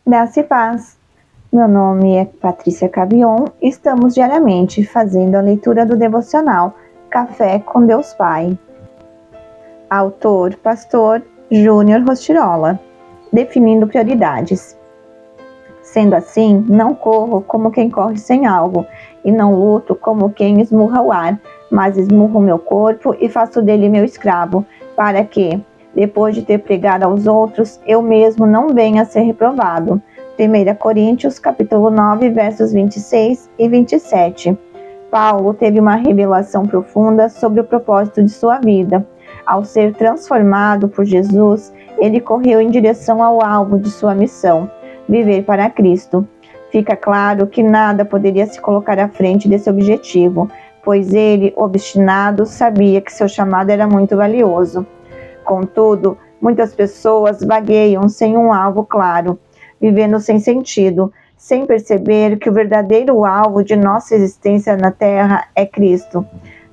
Graça e paz. Meu nome é Patrícia Cabion e estamos diariamente fazendo a leitura do devocional Café com Deus Pai. Autor, Pastor Júnior Rostirola. Definindo prioridades. Sendo assim, não corro como quem corre sem alvo, e não luto como quem esmurra o ar, mas esmurro meu corpo e faço dele meu escravo, para que, depois de ter pregado aos outros, eu mesmo não venha a ser reprovado. 1 Coríntios, capítulo 9, versos 26 e 27. Paulo teve uma revelação profunda sobre o propósito de sua vida. Ao ser transformado por Jesus, ele correu em direção ao alvo de sua missão, viver para Cristo. Fica claro que nada poderia se colocar à frente desse objetivo, pois ele, obstinado, sabia que seu chamado era muito valioso. Contudo, muitas pessoas vagueiam sem um alvo claro, vivendo sem sentido, sem perceber que o verdadeiro alvo de nossa existência na Terra é Cristo.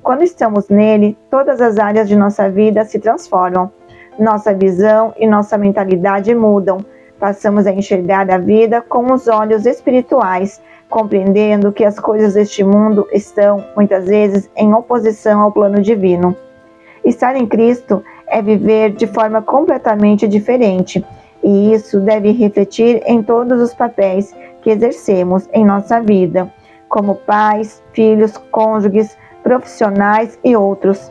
Quando estamos nele, todas as áreas de nossa vida se transformam. Nossa visão e nossa mentalidade mudam. Passamos a enxergar a vida com os olhos espirituais, compreendendo que as coisas deste mundo estão, muitas vezes, em oposição ao plano divino. Estar em Cristo é viver de forma completamente diferente, e isso deve refletir em todos os papéis que exercemos em nossa vida, como pais, filhos, cônjuges, profissionais e outros.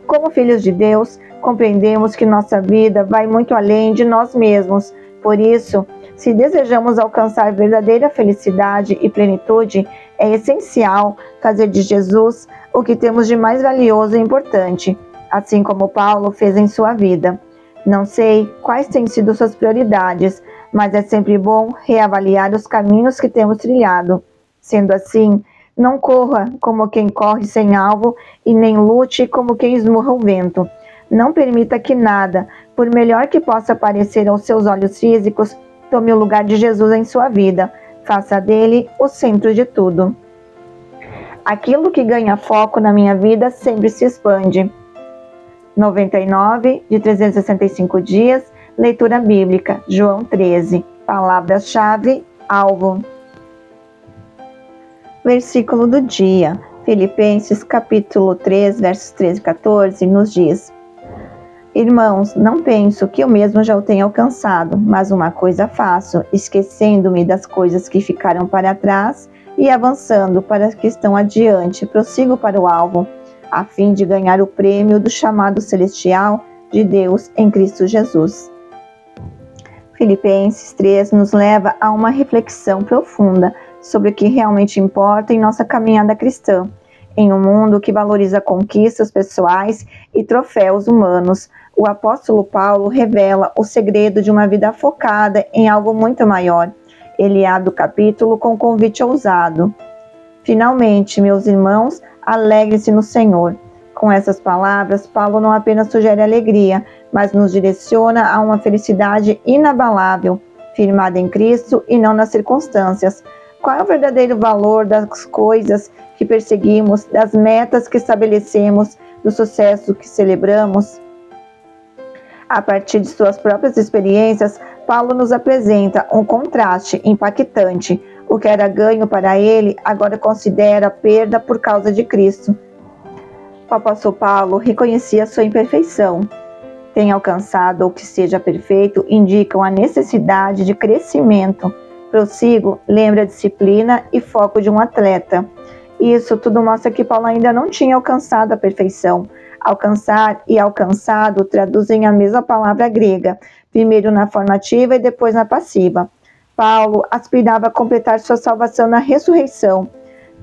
Como filhos de Deus, compreendemos que nossa vida vai muito além de nós mesmos. Por isso, se desejamos alcançar verdadeira felicidade e plenitude, é essencial fazer de Jesus o que temos de mais valioso e importante, assim como Paulo fez em sua vida. Não sei quais têm sido suas prioridades, mas é sempre bom reavaliar os caminhos que temos trilhado. Sendo assim, não corra como quem corre sem alvo e nem lute como quem esmurra o vento. Não permita que nada, por melhor que possa parecer aos seus olhos físicos, tome o lugar de Jesus em sua vida. Faça dele o centro de tudo. Aquilo que ganha foco na minha vida sempre se expande. 99 de 365 dias, leitura bíblica, João 13. Palavras-chave, alvo. Versículo do dia, Filipenses capítulo 3, versos 13 e 14, nos diz: Irmãos, não penso que eu mesmo já o tenha alcançado, mas uma coisa faço, esquecendo-me das coisas que ficaram para trás e avançando para as que estão adiante, prossigo para o alvo, a fim de ganhar o prêmio do chamado celestial de Deus em Cristo Jesus. Filipenses 3 nos leva a uma reflexão profunda sobre o que realmente importa em nossa caminhada cristã, em um mundo que valoriza conquistas pessoais e troféus humanos. O apóstolo Paulo revela o segredo de uma vida focada em algo muito maior. Ele abre o capítulo com um convite ousado. Finalmente, meus irmãos, alegre-se no Senhor. Com essas palavras, Paulo não apenas sugere alegria, mas nos direciona a uma felicidade inabalável, firmada em Cristo e não nas circunstâncias. Qual é o verdadeiro valor das coisas que perseguimos, das metas que estabelecemos, do sucesso que celebramos? A partir de suas próprias experiências, Paulo nos apresenta um contraste impactante. O que era ganho para ele, agora considera perda por causa de Cristo. O apóstolo Paulo reconhecia sua imperfeição. Tem alcançado o que seja perfeito indicam a necessidade de crescimento. Prossigo lembra a disciplina e foco de um atleta. Isso tudo mostra que Paulo ainda não tinha alcançado a perfeição. Alcançar e alcançado traduzem a mesma palavra grega, primeiro na formativa e depois na passiva. Paulo aspirava a completar sua salvação na ressurreição,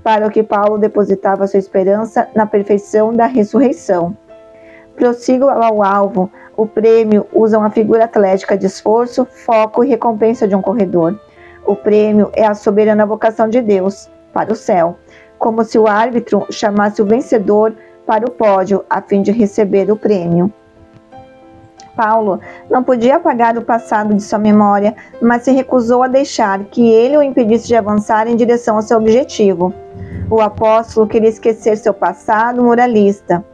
para o que Paulo depositava sua esperança na perfeição da ressurreição. Prossigo ao alvo. O prêmio usa uma figura atlética de esforço, foco e recompensa de um corredor. O prêmio é a soberana vocação de Deus para o céu, como se o árbitro chamasse o vencedor para o pódio a fim de receber o prêmio. Paulo não podia apagar o passado de sua memória, mas se recusou a deixar que ele o impedisse de avançar em direção ao seu objetivo. O apóstolo queria esquecer seu passado moralista.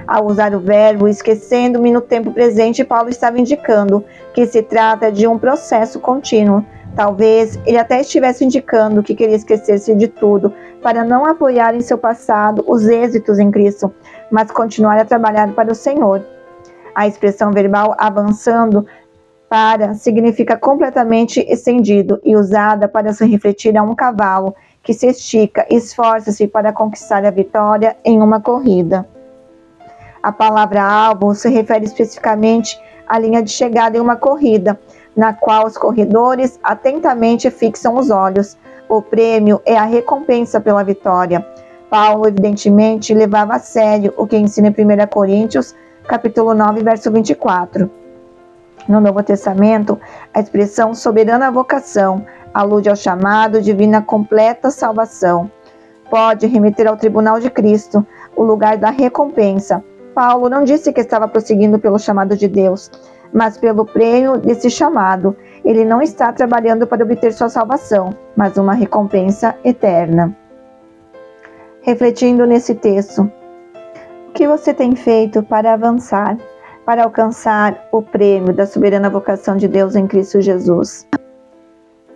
Ao usar o verbo esquecendo-me no tempo presente, Paulo estava indicando que se trata de um processo contínuo. Talvez ele até estivesse indicando que queria esquecer-se de tudo para não apoiar em seu passado os êxitos em Cristo, mas continuar a trabalhar para o Senhor. A expressão verbal avançando para significa completamente estendido e usada para se refletir a um cavalo que se estica e esforça-se para conquistar a vitória em uma corrida. A palavra alvo se refere especificamente à linha de chegada em uma corrida, na qual os corredores atentamente fixam os olhos. O prêmio é a recompensa pela vitória. Paulo, evidentemente, levava a sério o que ensina em 1 Coríntios, capítulo 9, verso 24. No Novo Testamento, a expressão soberana vocação alude ao chamado divina completa salvação. Pode remeter ao tribunal de Cristo, o lugar da recompensa. Paulo não disse que estava prosseguindo pelo chamado de Deus, mas pelo prêmio desse chamado. Ele não está trabalhando para obter sua salvação, mas uma recompensa eterna. Refletindo nesse texto, o que você tem feito para avançar, para alcançar o prêmio da soberana vocação de Deus em Cristo Jesus?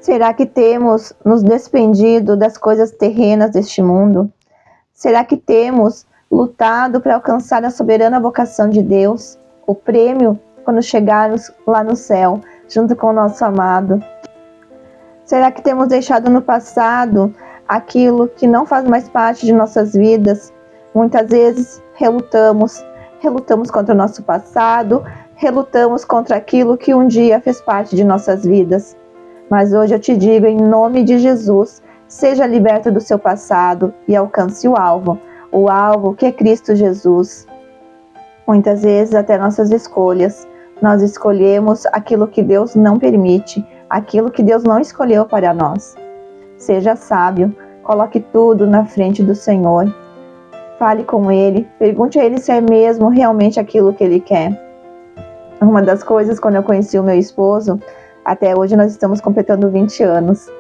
Será que temos nos despendido das coisas terrenas deste mundo? Será que temos lutado para alcançar a soberana vocação de Deus, o prêmio quando chegarmos lá no céu, junto com o nosso amado? Será que temos deixado no passado aquilo que não faz mais parte de nossas vidas? Muitas vezes relutamos contra o nosso passado, relutamos contra aquilo que um dia fez parte de nossas vidas. Mas hoje eu te digo, em nome de Jesus, seja liberto do seu passado e alcance o alvo que é Cristo Jesus. Muitas vezes, até nossas escolhas, nós escolhemos aquilo que Deus não permite, aquilo que Deus não escolheu para nós. Seja sábio, coloque tudo na frente do Senhor. Fale com Ele, pergunte a Ele se é mesmo realmente aquilo que Ele quer. Uma das coisas, quando eu conheci o meu esposo, até hoje nós estamos completando 20 anos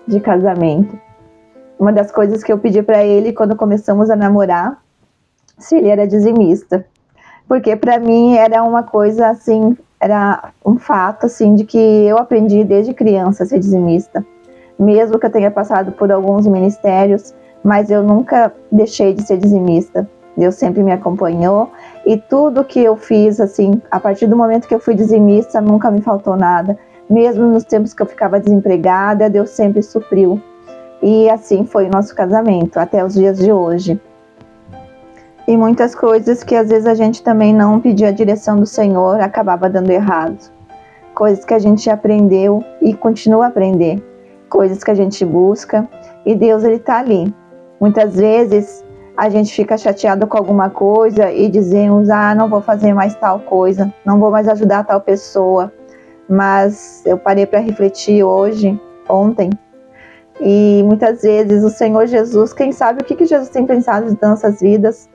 de casamento. Uma das coisas que eu pedi para ele quando começamos a namorar, se ele era dizimista. Porque para mim era uma coisa assim, era um fato assim de que eu aprendi desde criança a ser dizimista. Mesmo que eu tenha passado por alguns ministérios, mas eu nunca deixei de ser dizimista. Deus sempre me acompanhou e tudo que eu fiz, assim, a partir do momento que eu fui dizimista, nunca me faltou nada. Mesmo nos tempos que eu ficava desempregada, Deus sempre supriu. E assim foi o nosso casamento, até os dias de hoje. E muitas coisas que às vezes a gente também não pedia a direção do Senhor, acabava dando errado. Coisas que a gente aprendeu e continua a aprender. Coisas que a gente busca e Deus, Ele está ali. Muitas vezes a gente fica chateado com alguma coisa e dizemos, não vou fazer mais tal coisa, não vou mais ajudar tal pessoa. Mas eu parei para refletir ontem, e muitas vezes o Senhor Jesus, quem sabe o que Jesus tem pensado nas nossas vidas?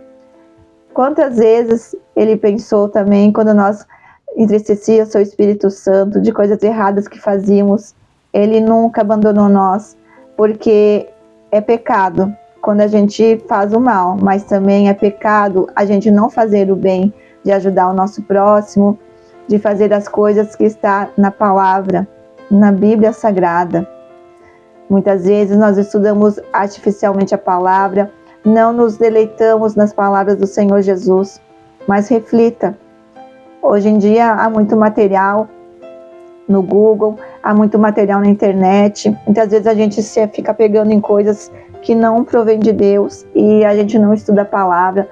Quantas vezes Ele pensou também quando nós entristecia o seu Espírito Santo de coisas erradas que fazíamos? Ele nunca abandonou nós, porque é pecado quando a gente faz o mal, mas também é pecado a gente não fazer o bem, de ajudar o nosso próximo, de fazer as coisas que está na palavra, na Bíblia Sagrada. Muitas vezes nós estudamos artificialmente a palavra, não nos deleitamos nas palavras do Senhor Jesus, mas reflita. Hoje em dia há muito material no Google, há muito material na internet. Muitas vezes a gente fica pegando em coisas que não provém de Deus e a gente não estuda a palavra.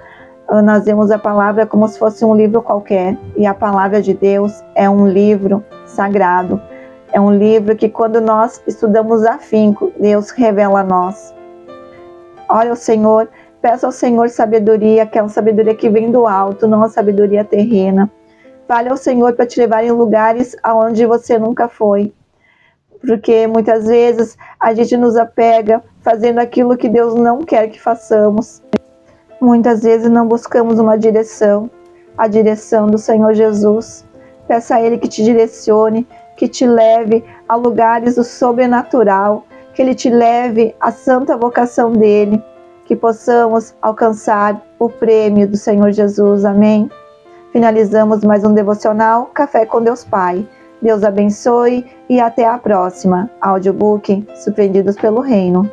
Nós vemos a palavra como se fosse um livro qualquer, e a palavra de Deus é um livro sagrado, é um livro que quando nós estudamos afinco, Deus revela a nós. Ore ao Senhor, peça ao Senhor sabedoria, aquela sabedoria que vem do alto, não a sabedoria terrena. Fale ao Senhor para te levar em lugares aonde você nunca foi, porque muitas vezes a gente nos apega fazendo aquilo que Deus não quer que façamos. Muitas vezes não buscamos uma direção, a direção do Senhor Jesus. Peça a Ele que te direcione, que te leve a lugares do sobrenatural, que Ele te leve à santa vocação dEle. que possamos alcançar o prêmio do Senhor Jesus. Amém. Finalizamos mais um devocional Café com Deus Pai. Deus abençoe e até a próxima. Audiobook Surpreendidos pelo Reino.